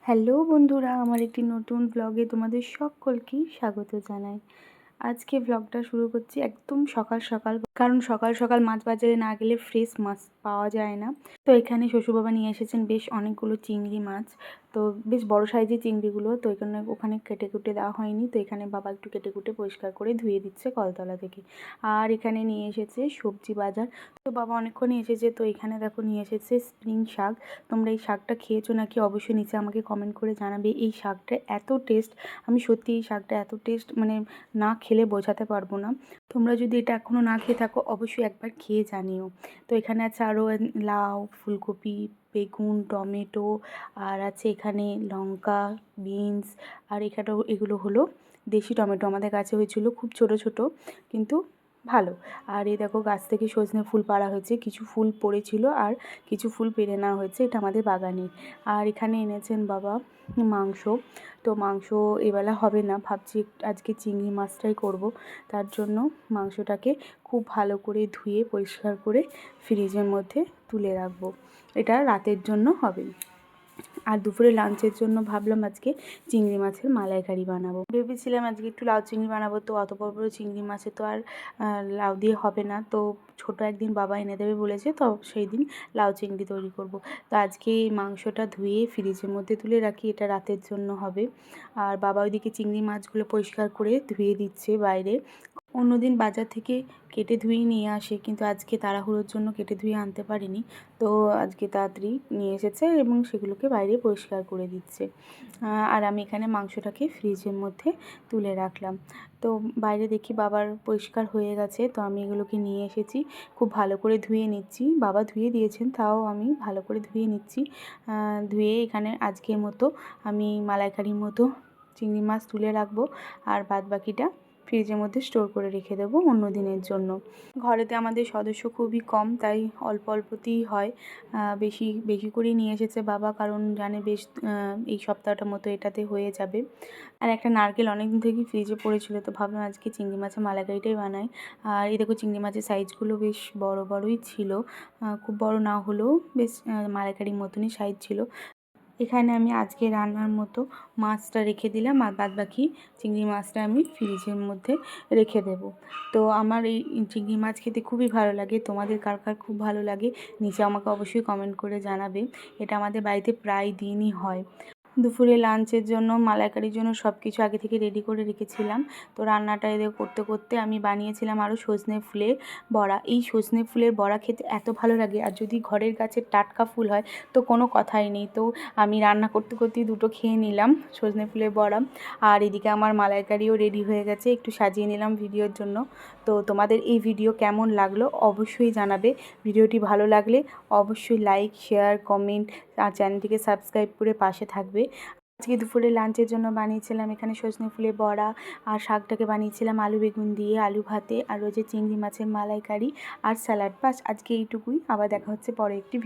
Hello বন্ধুরা, আমার একটি নতুন ব্লগে তোমাদের সকলকেই স্বাগত জানাই। আজকে ব্লগটা শুরু করছি একদম সকাল সকাল, কারণ সকাল সকাল মাছ বাজারে না গেলে ফ্রেশ মাছ পাওয়া যায় না। তো এখানে শ্বশুরবাবা নিয়ে এসেছেন বেশ অনেকগুলো চিংড়ি মাছ। তো বেশ বড় সাইজের চিংড়িগুলো, তো এখানে ওখানে কেটে কুটে দেওয়া হয়নি, তো এখানে বাবা একটু কেটে কুটে পরিষ্কার করে ধুয়ে দিচ্ছে কলতলা থেকে। আর এখানে নিয়ে এসেছে সবজি বাজার। তো বাবা অনেকক্ষণই এসেছে, তো এখানে দেখো নিয়ে এসেছে স্প্রিং শাক। তোমরা এই শাকটা খেয়েছো নাকি অবশ্যই নিচে আমাকে কমেন্ট করে জানাবে। এই শাকটা এত টেস্ট, আমি সত্যি এই শাকটা এত টেস্ট মানে না খেলে বোঝাতে পারবো না। তোমরা যদি এটা এখনও না খেয়ে থাকো অবশ্যই একবার খেয়ে জানিও। তো এখানে আছে আরও লাউ, ফুলকপি, বেগুন, টমেটো, আর আছে এখানে লঙ্কা, বিনস, আর এগুলো হলো দেশি টমেটো। আমাদের গাছে হয়েছিল, খুব ছোট ছোট কিন্তু ভালো। আর এই দেখো গাছ থেকে সজনে ফুল পাড়া হয়েছে, কিছু ফুল পড়েছিল আর কিছু ফুল পেড়ে নেওয়া হয়েছে, এটা আমাদের বাগানে। আর এখানে এনেছেন বাবা মাংস। তো মাংস এবেলা হবে না, ভাবছি আজকে চিংড়ি মাছটাই করব। তার জন্য মাংসটাকে খুব ভালো করে ধুয়ে পরিষ্কার করে ফ্রিজের মধ্যে তুলে রাখবো, এটা রাতের জন্য হবে। আর দুপুরে লাঞ্চের জন্য ভাবলাম আজকে চিংড়ি মাছের মালাইকারি বানাবো। ভেবেছিলাম আজকে একটু লাউ চিংড়ি বানাবো, তো অত বড় বড় চিংড়ি মাছে তো আর লাউ দিয়ে হবে না। তো ছোট একদিন বাবা এনে দেবে বলেছে, তো সেই দিন লাউ চিংড়ি তৈরি করব। তো আজকে এই মাংসটা ধুয়ে ফ্রিজের মধ্যে তুলে রাখি, এটা রাতের জন্য হবে। আর বাবা ওইদিকে চিংড়ি মাছগুলো পরিষ্কার করে ধুয়ে দিচ্ছে বাইরে। অন্যদিন বাজার থেকে কেটে ধুয়ে নিয়ে আসে, কিন্তু আজকে তাড়াহুড়োর জন্য কেটে ধুয়ে আনতে পারিনি। তো আজকে তাড়াতাড়ি নিয়ে এসেছে এবং সেগুলোকে বাইরে পরিষ্কার করে দিচ্ছে। আর আমি এখানে মাংসটাকে ফ্রিজের মধ্যে তুলে রাখলাম। তো বাইরে দেখি বাবার পরিষ্কার হয়ে গেছে, তো আমি এগুলোকে নিয়ে এসেছি, খুব ভালো করে ধুয়ে নিচ্ছি। বাবা ধুয়ে দিয়েছেন, তাও আমি ভালো করে ধুয়ে নিচ্ছি। ধুয়ে এখানে আজকের মতো আমি মালাইকারির মতো চিংড়ি মাছ তুলে রাখবো, আর বাদ বাকিটা ফ্রিজের মধ্যে স্টোর করে রেখে দেবো অন্য দিনের জন্য। ঘরেতে আমাদের সদস্য খুবই কম, তাই অল্প অল্পতেই হয়। বেশি বেশি করেই নিয়ে এসেছে বাবা, কারণ জানে বেশ এই সপ্তাহটার মতো এটাতে হয়ে যাবে। আর একটা নারকেল অনেকদিন থেকেই ফ্রিজে পড়েছিল, তো ভাবলাম আজকে চিংড়ি মাছের মালাইকারিটাই বানাই। আর এই দেখো চিংড়ি মাছের সাইজগুলো বেশ বড় বড়ই ছিল, খুব বড় না হলেও বেশ মালাইকারির মতনই সাইজ ছিল। এখানে আমি আজকে রান্নার মতো মাছটা রেখে দিলাম, আর বাদবাকি চিংড়ি মাছটা আমি ফ্রিজের মধ্যে রেখে দেব। তো আমার এই চিংড়ি মাছ খেতে খুবই ভালো লাগে। তোমাদের কার কার খুব ভালো লাগে নিচে আমাকে অবশ্যই কমেন্ট করে জানাবে। এটা আমাদের বাড়িতে প্রায় দিনই হয়। দুপুরে লাঞ্চের জন্য মালাইকারির জন্য সব কিছু আগে থেকে রেডি করে রেখেছিলাম। তো রান্নাটা এদের করতে করতে আমি বানিয়েছিলাম আরও সজনে ফুলের বড়া। এই সজনে ফুলের বড়া খেতে এত ভালো লাগে, আর যদি ঘরের গাছের টাটকা ফুল হয় তো কোনো কথাই নেই। তো আমি রান্না করতে করতেই দুটো খেয়ে নিলাম সজনে ফুলের বড়া। আর এদিকে আমার মালাইকারিও রেডি হয়ে গেছে, একটু সাজিয়ে নিলাম ভিডিওর জন্য। তো তোমাদের এই ভিডিও কেমন লাগলো অবশ্যই জানাবে। ভিডিওটি ভালো লাগলে অবশ্যই লাইক, শেয়ার, কমেন্ট আর চ্যানেলটিকে সাবস্ক্রাইব করে পাশে থাকবে। আজকে দুপুরে লাঞ্চের জন্য বানিয়েছিলাম এখানে সজনে ফুলের বড়া, আর শাকটাকে বানিয়েছিলাম আলু বেগুন দিয়ে আলু ভাতে, আর রয়েছে চিংড়ি মাছের মালাইকারি আর স্যালাড। বাস আজকে এইটুকুই, আবার দেখা হচ্ছে পরে একটি ভিডিও।